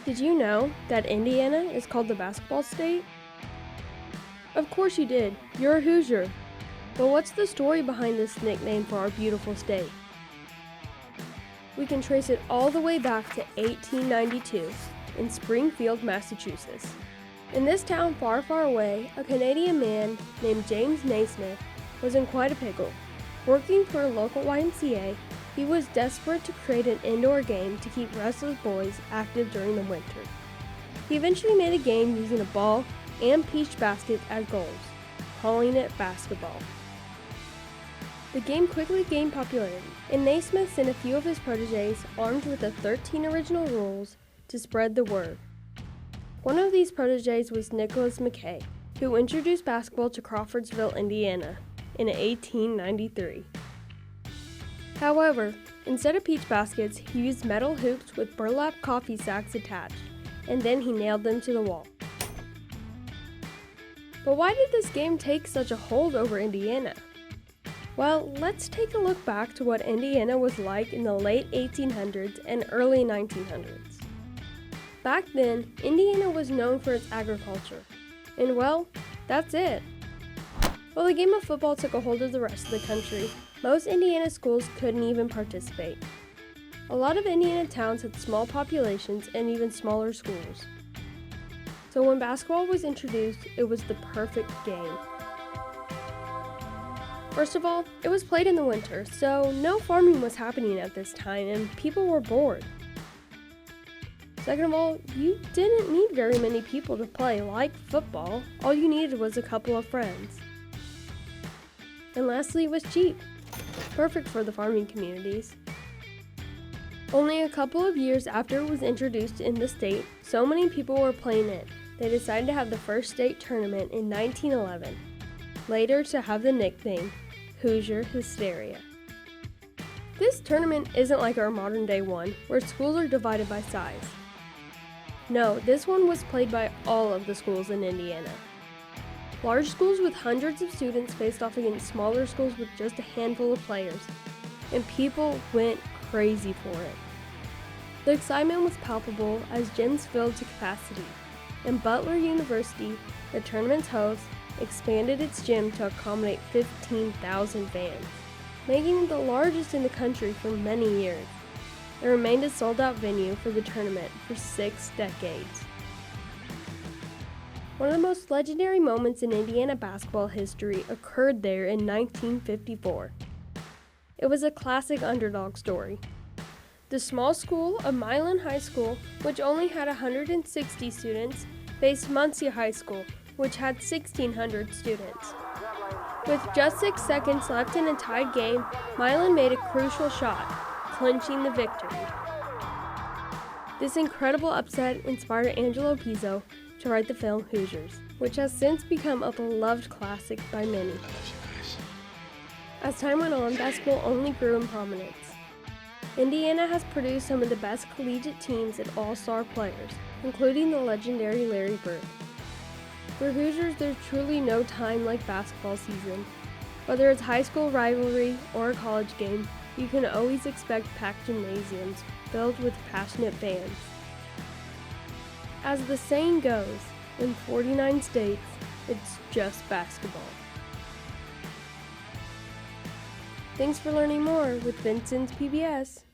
Did you know that Indiana is called the basketball state? Of course you did. You're a Hoosier. But what's the story behind this nickname for our beautiful state? We can trace it all the way back to 1892 in Springfield, Massachusetts. In this town far, far away, a Canadian man named James Naismith was in quite a pickle. Working for a local YMCA, he was desperate to create an indoor game to keep restless boys active during the winter. He eventually made a game using a ball and peach baskets as goals, calling it basketball. The game quickly gained popularity, and Naismith sent a few of his protégés armed with the 13 original rules to spread the word. One of these protégés was Nicholas McKay, who introduced basketball to Crawfordsville, Indiana, in 1893. However, instead of peach baskets, he used metal hoops with burlap coffee sacks attached, and then he nailed them to the wall. But why did this game take such a hold over Indiana? Well, let's take a look back to what Indiana was like in the late 1800s and early 1900s. Back then, Indiana was known for its agriculture, and well, that's it. While the game of football took a hold of the rest of the country, most Indiana schools couldn't even participate. A lot of Indiana towns had small populations and even smaller schools. So when basketball was introduced, it was the perfect game. First of all, it was played in the winter, so no farming was happening at this time and people were bored. Second of all, you didn't need very many people to play like football. All you needed was a couple of friends. And lastly, it was cheap. Perfect for the farming communities. Only a couple of years after it was introduced in the state, so many people were playing it, they decided to have the first state tournament in 1911, later to have the nickname Hoosier Hysteria. This tournament isn't like our modern day one, where schools are divided by size. No, this one was played by all of the schools in Indiana. Large schools with hundreds of students faced off against smaller schools with just a handful of players, and people went crazy for it. The excitement was palpable as gyms filled to capacity, and Butler University, the tournament's host, expanded its gym to accommodate 15,000 fans, making it the largest in the country for many years. It remained a sold-out venue for the tournament for 6 decades. One of the most legendary moments in Indiana basketball history occurred there in 1954. It was a classic underdog story. The small school of Milan High School, which only had 160 students, faced Muncie High School, which had 1,600 students. With just 6 seconds left in a tied game, Milan made a crucial shot, clinching the victory. This incredible upset inspired Angelo Pizzo to write the film Hoosiers, which has since become a beloved classic by many. As time went on, basketball only grew in prominence. Indiana has produced some of the best collegiate teams and all-star players, including the legendary Larry Bird. For Hoosiers, there's truly no time like basketball season. Whether it's high school rivalry or a college game, you can always expect packed gymnasiums filled with passionate fans. As the saying goes, in 49 states, it's just basketball. Thanks for learning more with Vincent's PBS.